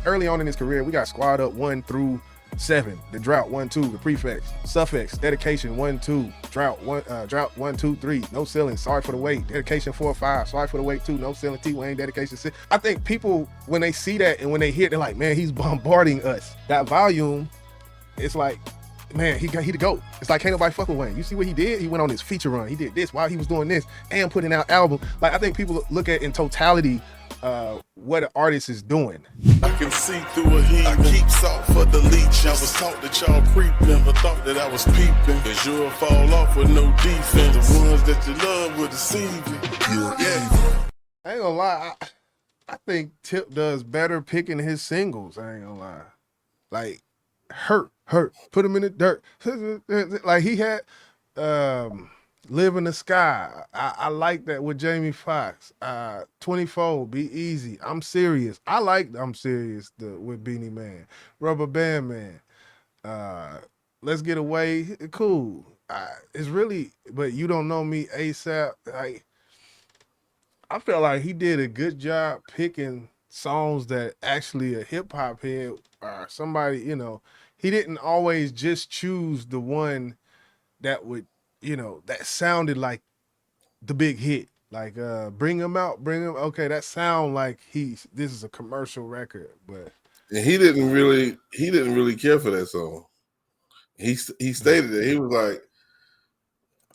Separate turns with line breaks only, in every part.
early on in his career, we got Squad Up 1 through 7, The Drought 1, 2, The Prefix, Suffix, Dedication 1, 2, Drought 1, 2, 3, No Ceiling, Sorry for the Wait, Dedication 4, 5, Sorry for the Wait 2, No Ceiling, T Wayne, Dedication 6. I think people, when they see that and when they hear it, they're like, man, he's bombarding us. That volume, it's like, man, he the GOAT. It's like, can't nobody fuck with Wayne. You see what he did? He went on his feature run. He did this while he was doing this and putting out album. Like, I think people look at in totality what an artist is doing.
I can see through a heat. I keep salt for the leech. I was taught that y'all creep. Never thought that I was peeping. Cause you'll fall off with no defense. The ones that you love will deceive you. You're evil.
I ain't gonna lie. I think Tip does better picking his singles. I ain't gonna lie. Like, hurt. Put him in the dirt. Like, he had Live in the Sky. I like that with Jamie Foxx. 24, Be Easy. I'm Serious. I like I'm Serious with Beanie Man. Rubber Band Man. Let's Get Away. Cool. It's really, but You Don't Know Me ASAP. Like, I felt like he did a good job picking songs that actually a hip hop head or somebody, he didn't always just choose the one that would, that sounded like the big hit. Like, Bring Him Out, okay, that sound like this is a commercial record, but
and he didn't really care for that song. He stated that he was like,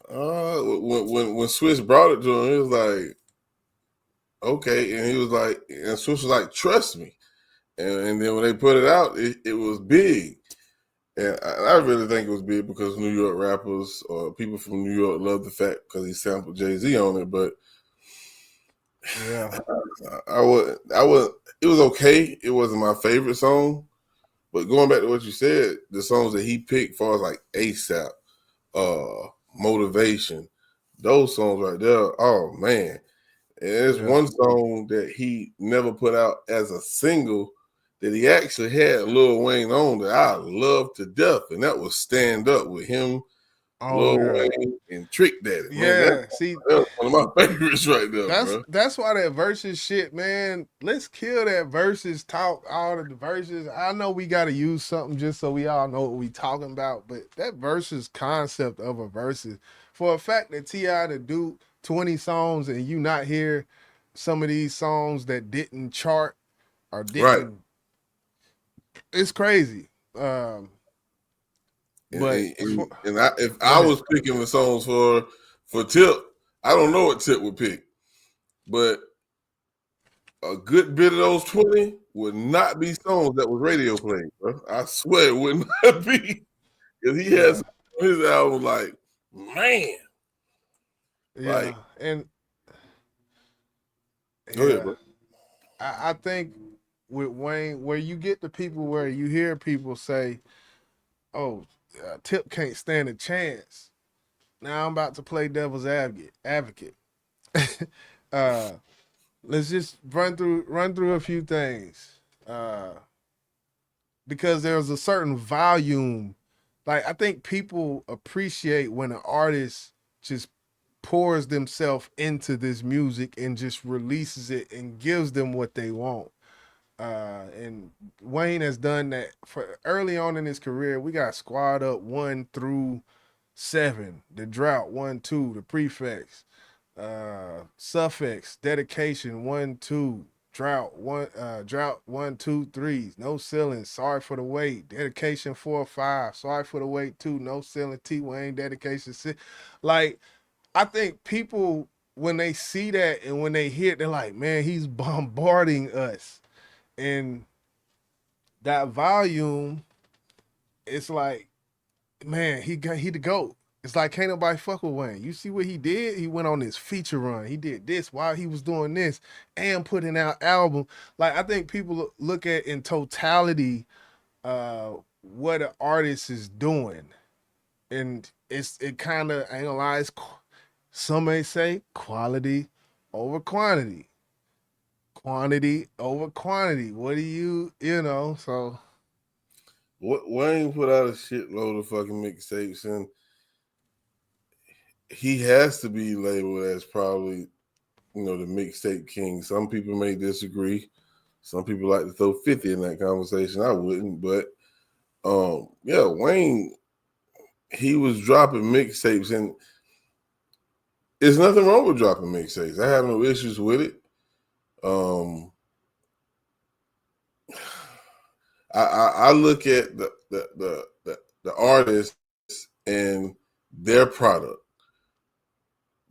when Swiss brought it to him, he was like, okay, and he was like, and Swiss was like, trust me, and then when they put it out, it was big. And I really think it was big because New York rappers or people from New York love the fact because he sampled Jay-Z on it. But
yeah,
it was okay. It wasn't my favorite song. But going back to what you said, the songs that he picked, far as like ASAP, Motivation, those songs right there, oh man. And there's one song that he never put out as a single that he actually had Lil Wayne on that I love to death, and that was Stand Up with him, Lil Wayne, and Trick Daddy. Man, that's one of my favorites right there, bro.
That's why that Verzuz shit, man. Let's kill that Verzuz talk, all of the Verzuz. I know we got to use something just so we all know what we talking about, but that Verzuz concept of a Verzuz, for a fact that T.I. to do 20 songs and you not hear some of these songs that didn't chart or didn't,
right.
It's crazy. But
if I was picking the songs for Tip, I don't know what Tip would pick, but a good bit of those 20 would not be songs that was radio playing, bro. I swear it would not be, because he has his album like, man.
Yeah,
like,
and
go ahead, bro.
I think with Wayne, where you get the people where you hear people say, "Oh, Tip can't stand a chance." Now I'm about to play devil's advocate. Let's just run through a few things, because there's a certain volume. Like, I think people appreciate when an artist just pours themselves into this music and just releases it and gives them what they want. And Wayne has done that for early on in his career. We got Squad Up 1 through 7, The Drought 1, 2, The Prefix, Suffix, Dedication 1, 2, Drought 1, 2, 3, No Ceiling, Sorry for the Wait, Dedication 4, 5, Sorry for the Wait 2, No Ceiling, T Wayne, Dedication 6. Like, I think people, when they see that and when they hear it, they're like, man, he's bombarding us. And that volume, it's like, man, he the GOAT. It's like, can't nobody fuck with Wayne. You see what he did? He went on his feature run. He did this while he was doing this and putting out album. Like, I think people look at in totality what an artist is doing. And it kind of, I ain't gonna lie, some may say quality over quantity. Quantity over quantity. What do you know, so.
Wayne put out a shitload of fucking mixtapes, and he has to be labeled as probably, the mixtape king. Some people may disagree. Some people like to throw 50 in that conversation. I wouldn't, but yeah, Wayne, he was dropping mixtapes, and there's nothing wrong with dropping mixtapes. I have no issues with it. I look at the artists and their product.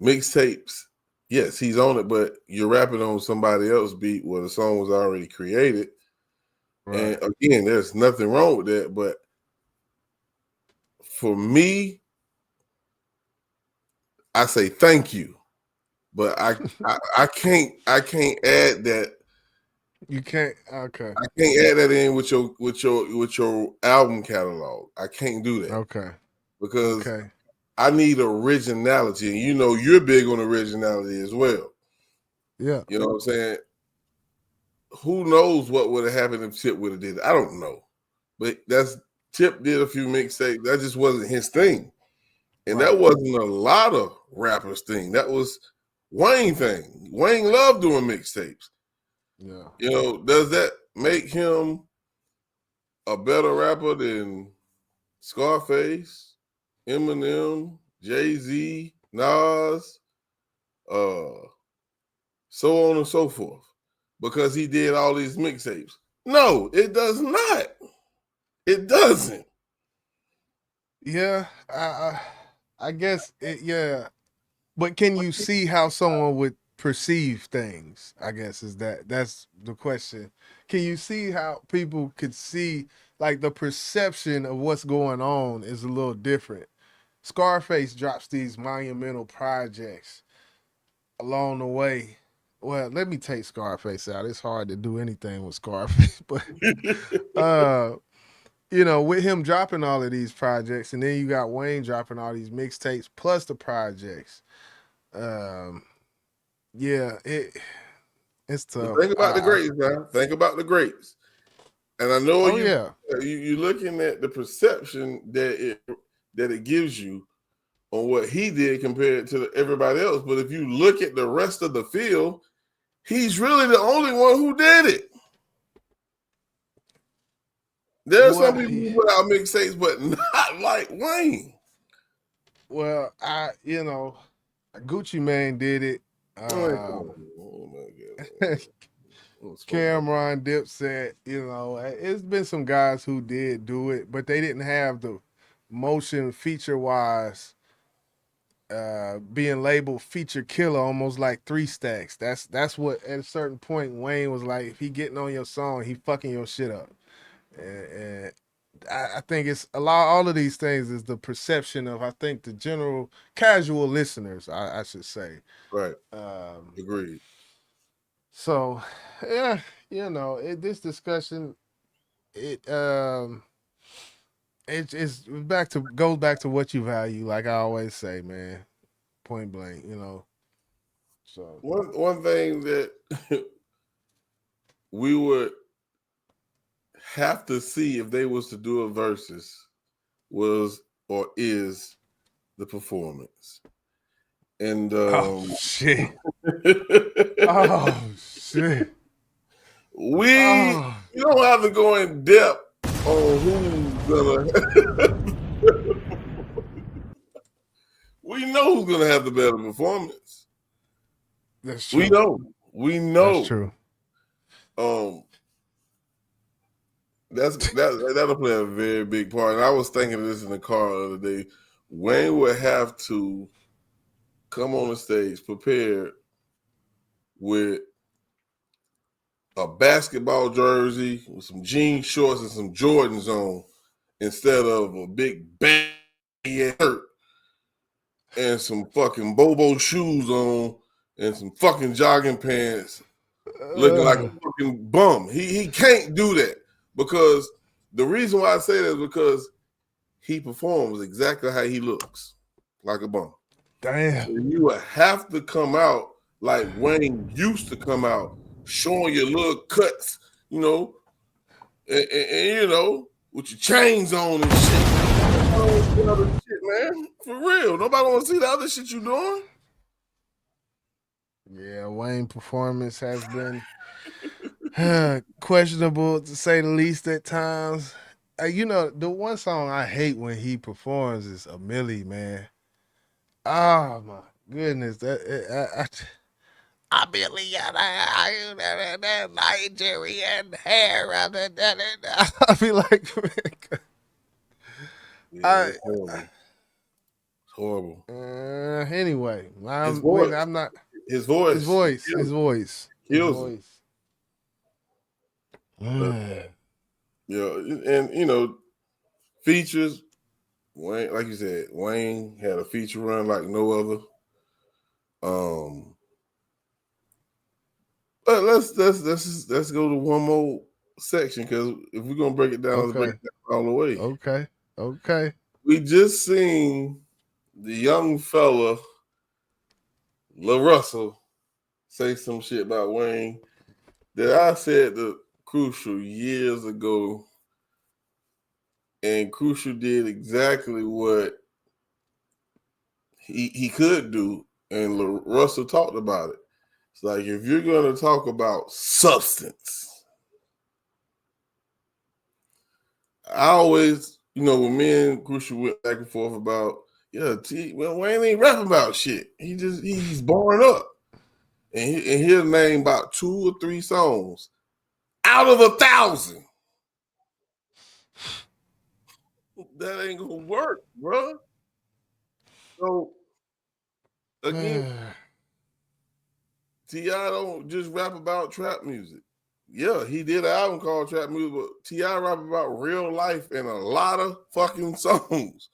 Mixtapes, yes, he's on it, but you're rapping on somebody else's beat where the song was already created.
Right.
And again, there's nothing wrong with that. But for me, I say thank you. But I can't add that.
You can't. Okay.
I can't add that in with your album catalog. I can't do that
Okay.
because
Okay.
I need originality. And you know you're big on originality as well.
Yeah.
You know what I'm saying? Who knows what would have happened if Tip would have did it? I don't know. But that's Tip did a few mixtapes. That just wasn't his thing. And
Right.
that wasn't a lot of rappers' thing. That was Wayne thing. Wayne loved doing mixtapes.
Yeah.
You know, does that make him a better rapper than Scarface, Eminem, Jay-Z, Nas, so on and so forth? Because he did all these mixtapes. No, it does not. It doesn't.
Yeah. I guess it. Yeah. But can you see how someone would perceive things? I guess that's the question. Can you see how people could see like the perception of what's going on is a little different? Scarface drops these monumental projects along the way. Well, let me take Scarface out. It's hard to do anything with Scarface, but uh, with him dropping all of these projects, and then you got Wayne dropping all these mixtapes plus the projects. Um, yeah, it's
But
tough.
think about the greats, man. Think about the greats. And I know
Oh yeah.
you're looking at the perception that it gives you on what he did compared to everybody else. But if you look at the rest of the field, he's really the only one who did it. There are some
Well,
people who put out mixtapes, but not like Wayne.
well, Gucci Mane did it.
Oh my God.
Cameron Dipset, it's been some guys who did do it, but they didn't have the motion feature wise being labeled feature killer almost like three stacks. That's what at a certain point Wayne was like, if he getting on your song, he fucking your shit up. And I think it's a lot all of these things is the perception of I think the general casual listeners, I should say.
Right.
Um
Agreed.
so yeah, this discussion it it's back to goes back to what you value, like I always say, man. Point blank, So
One thing that we would have to see if they was to do a versus was or is the performance. And
oh shit. Oh shit.
we
Oh
don't have to go in depth on who's gonna we know who's gonna have the better performance.
that's true.
We
That's
know.
true.
Um that'll play a very big part. And I was thinking of this in the car the other day. Wayne would have to come on the stage prepared with a basketball jersey with some jean shorts and some Jordans on instead of a big baggy shirt and some fucking Bobo shoes on and some fucking jogging pants looking like a fucking bum. He can't do that because the reason why I say that is because he performs exactly how he looks, like a bum.
Damn.
So you would have to come out like Wayne used to come out, showing your little cuts, and with your chains on and shit. Man, for real. Nobody want to see the other shit you doing.
Yeah, Wayne performance has been Questionable to say the least at times. You know, the one song I hate when he performs is a Millie, man. Oh my goodness, I Billy and I Nigerian hair. I be like, man,
Yeah,
I
it's horrible. It's horrible.
anyway,
His voice,
I'm not
his
his
voice
voice, his voice, his
kills him.
voice.
But yeah, and you know, features. Wayne, like you said, Wayne had a feature run like no other. Um, but let's go to one more section because if we're gonna break it down, let's break
Okay,
it down all the way.
okay, okay.
We just seen the young fella, Lil Russell, say some shit about Wayne that I said the Crucial years ago, and Crucial did exactly what he could do, and Russell talked about it. It's like if you're gonna talk about substance, I always, you know, when me and Crucial went back and forth about, yeah, well, Wayne ain't rapping about shit. He's born up, and he'll name about 2 or 3 songs out of 1,000. That ain't gonna work, bro. So again, T.I. don't just rap about trap music. Yeah, he did an album called Trap Music, but T.I. rap about real life and a lot of fucking songs.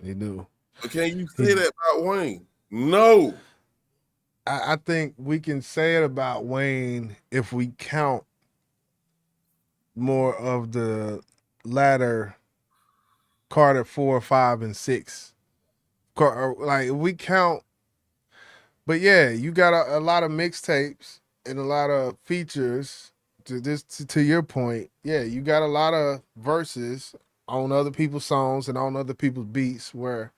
He do.
But can you
He
say that about Wayne? No.
I think we can say it about Wayne if we count more of the latter Carter 4, 5, and 6. Like if we count, but yeah, you got a lot of mixtapes and a lot of features. To your point, yeah, you got a lot of verses on other people's songs and on other people's beats where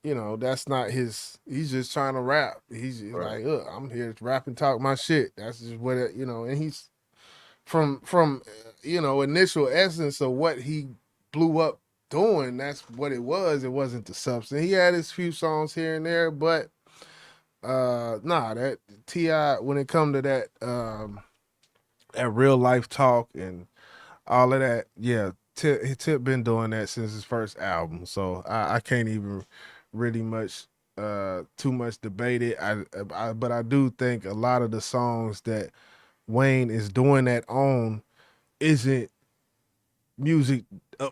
that's not his. He's just trying to rap. He's
Right.
like, look, I'm here to rap and talk my shit. That's just what and he's from initial essence of what he blew up doing. That's what it was. It wasn't the substance. He had his few songs here and there, but nah, that Ti when it come to that real life talk and all of that, yeah, Tip been doing that since his first album, so I can't even really much too much debate it. But I do think a lot of the songs that Wayne is doing that on isn't music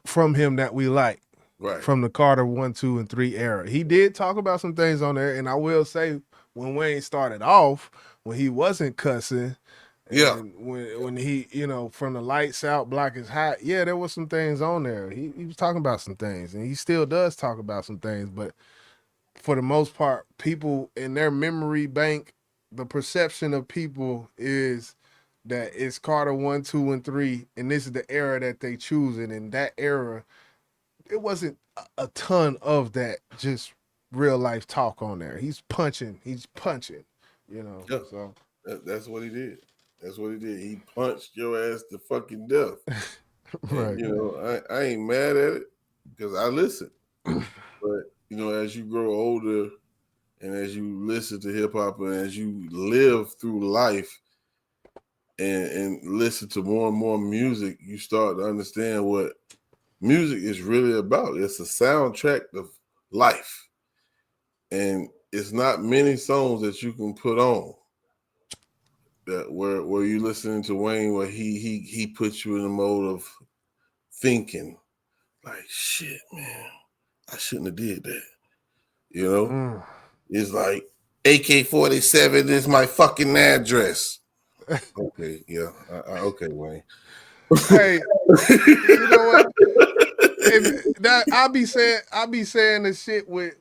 from him that we like
Right.
from the Carter 1, 2, and 3 era. He did talk about some things on there, and I will say when Wayne started off, when he wasn't cussing,
Yeah.
and when he, from the lights out, block is hot, yeah, there was some things on there. He was talking about some things, and he still does talk about some things, but for the most part, people in their memory bank, the perception of people is that it's Carter 1, 2, and 3, and this is the era that they choose. And in that era, it wasn't a ton of that just real life talk on there. He's punching,
Yeah.
So
That's what he did. That's what he did. He punched your ass to fucking death. And
right.
you know, I ain't mad at it because I listen. But you know, as you grow older and as you listen to hip hop and as you live through life and listen to more and more music, you start to understand what music is really about. It's a soundtrack of life. And it's not many songs that you can put on that where you listening to Wayne where he puts you in the mode of thinking like shit, man, I shouldn't have did that. You know?
Mm.
It's like AK-47 is my fucking address. Okay, yeah. Okay, Wayne.
Hey, you know what? If that I be saying this shit with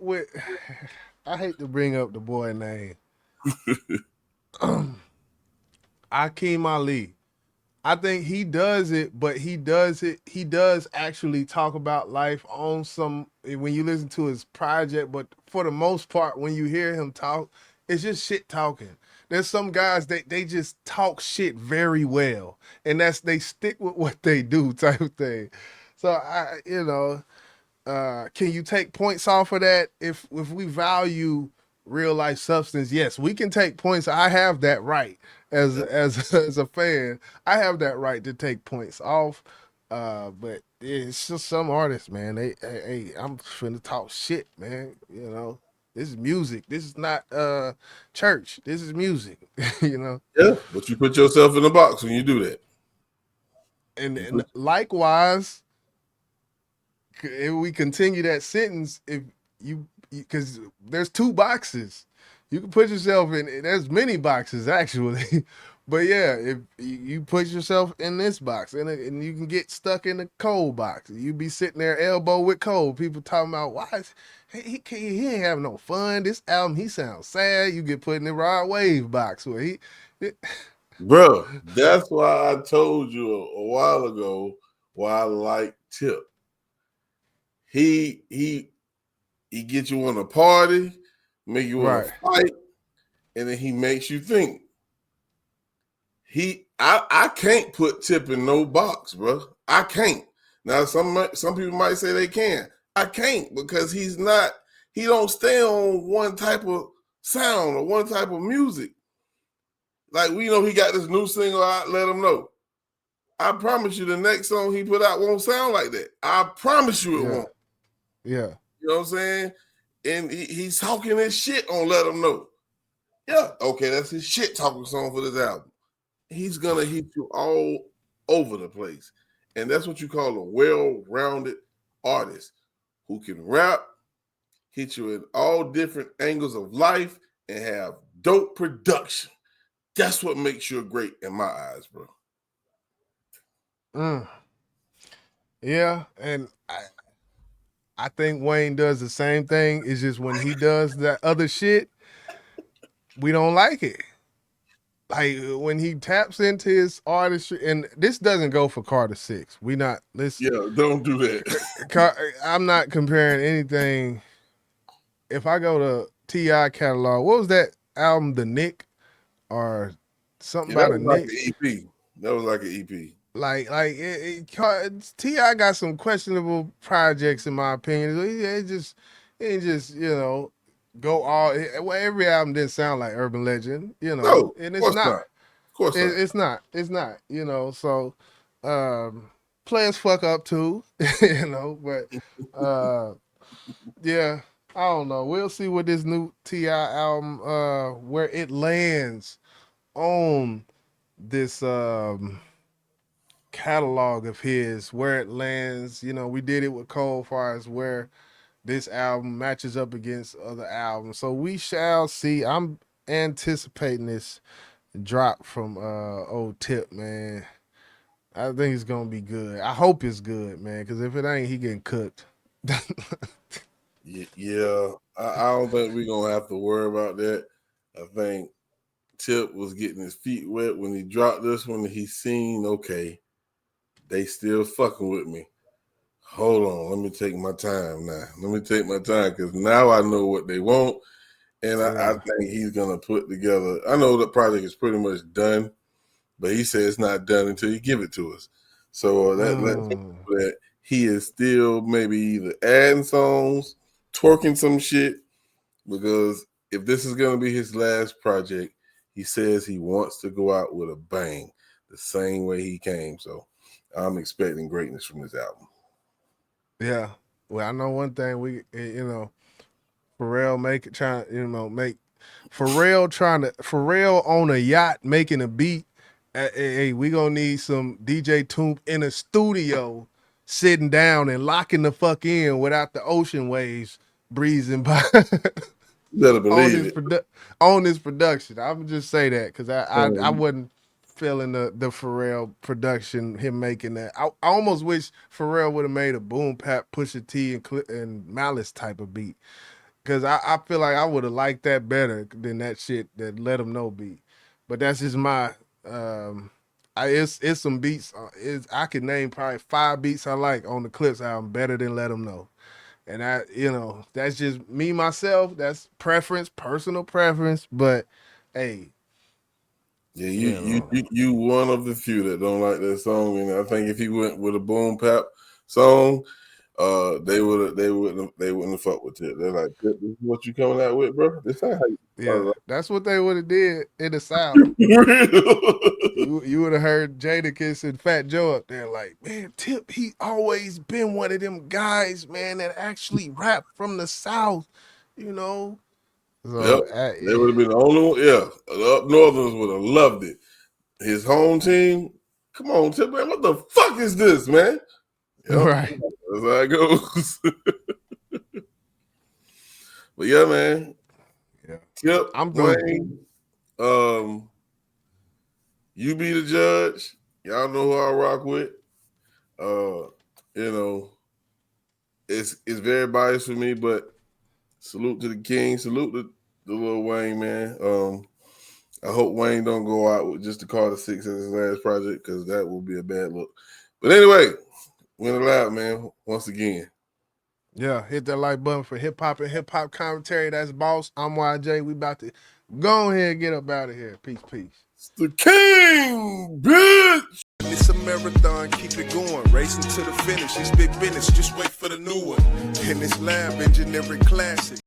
I hate to bring up the boy name. Akeem Ali. I think he does it, but he does actually talk about life on some when you listen to his project, but for the most part, when you hear him talk, it's just shit talking. There's some guys that they just talk shit very well, and that's they stick with what they do type of thing. So can you take points off of that? If we value real life substance, yes, we can take points. I have that right as a fan. I have that right to take points off. But it's just some artists, man. Hey, I'm finna talk shit, man. This is music. This is not church. This is music. you know.
Yeah, but you put yourself in a box when you do that. You
And
put,
likewise, if we continue that sentence, if you because there's two boxes, you can put yourself in. There's many boxes actually, but yeah, if you put yourself in this box and you can get stuck in the cold box, you be sitting there elbow with cold. People talking about why he ain't having no fun. This album he sounds sad. You get put in the Rod Wave box where he.
bro, that's why I told you a while ago why I like Tip. He gets you on a party, make you want
Right.
to fight, and then he makes you think. I can't put Tip in no box, bro. I can't. Now some people might say they can. I can't because he don't stay on one type of sound or one type of music. Like we know he got this new single out, let him know. I promise you the next song he put out won't sound like that. I promise you it
Yeah.
won't.
Yeah.
You know what I'm saying? And he's talking his shit on Let Him Know. Yeah, okay, that's his shit talking song for this album. He's gonna hit you all over the place. And that's what you call a well-rounded artist who can rap, hit you in all different angles of life, and have dope production. That's what makes you great in my eyes, bro.
Mm. Yeah, and I think Wayne does the same thing. It's just when he does that other shit, we don't like it. Like when he taps into his artistry, and this doesn't go for Carter Six. We not this.
Yeah, don't do that.
I'm not comparing anything. If I go to Ti catalog, what was that album? The Nick or something
Yeah, that
about a
was like
Nick?
an EP. That was like an EP.
Ti got some questionable projects in my opinion. It just go all. Well, every album didn't sound like Urban Legend,
No, of
and it's
course not.
not.
Of course not.
It's not. It's not. So players fuck up too, But yeah, I don't know. We'll see what this new Ti album where it lands on this catalog of his, where it lands. We did it with Cole far as where this album matches up against other albums. So we shall see. I'm anticipating this drop from old Tip, man. I think it's gonna be good. I hope it's good, man, because if it ain't, he getting cooked.
Yeah, I don't think we're gonna have to worry about that. I think Tip was getting his feet wet when he dropped this one. He seen, okay, they still fucking with me. Hold on, let me take my time now. Let me take my time because now I know what they want, and I
Yeah.
think he's gonna put together. I know the project is pretty much done, but he said it's not done until you give it to us. So that lets me
Mm.
know that he is still maybe either adding songs, twerking some shit, because if this is going to be his last project, he says he wants to go out with a bang, the same way he came. So I'm expecting greatness from this album.
Yeah. Well, I know one thing. Pharrell make Pharrell on a yacht making a beat. Hey, we gonna need some DJ Toomp in a studio, sitting down and locking the fuck in without the ocean waves breezing by.
You better
on
believe
this
it.
produ- on this production. I would just say that because I
Um,
wasn't feeling the Pharrell production, him making that. I almost wish Pharrell would have made a Boom Pap, Pusha T, and Malice type of beat because I feel like I would have liked that better than that shit that Let 'Em Know beat. But that's just my it's some beats. I could name probably 5 beats I like on the Clips album better than Let 'Em Know. And that's just me myself. That's preference, personal preference. But hey,
Yeah,
You
you one of the few that don't like that song, and I think if he went with a boom bap song, they wouldn't have fucked with it. They're like, this is what you coming out with, bro? This ain't how you
yeah,
start
that's what they would have did in the South.
it
You would have heard Jadakiss and Fat Joe up there like, man, Tip, he always been one of them guys, man, that actually rap from the South, you know.
Yep,
So
they would have been the only one. Yeah, the up northerners would have loved it. His home team, come on, Tip, man, what the fuck is this, man? Yep,
right.
that's how it goes. But yeah, man,
Yeah.
Tip,
I'm through.
Wayne, you be the judge. Y'all know who I rock with. You know, it's very biased for me, but salute to the king, salute to the Lil Wayne, man. I hope Wayne don't go out with just the Carter 6 as his last project, because that will be a bad look. But anyway, win aloud, man, once again.
Yeah, hit that like button for hip hop and hip hop commentary. That's Boss. I'm YJ. We about to go ahead and get up out of here. Peace, peace.
It's the king, bitch!
It's a marathon, keep it going, racing to the finish. It's big business, just wait for the new one. In this lab, engineering classic.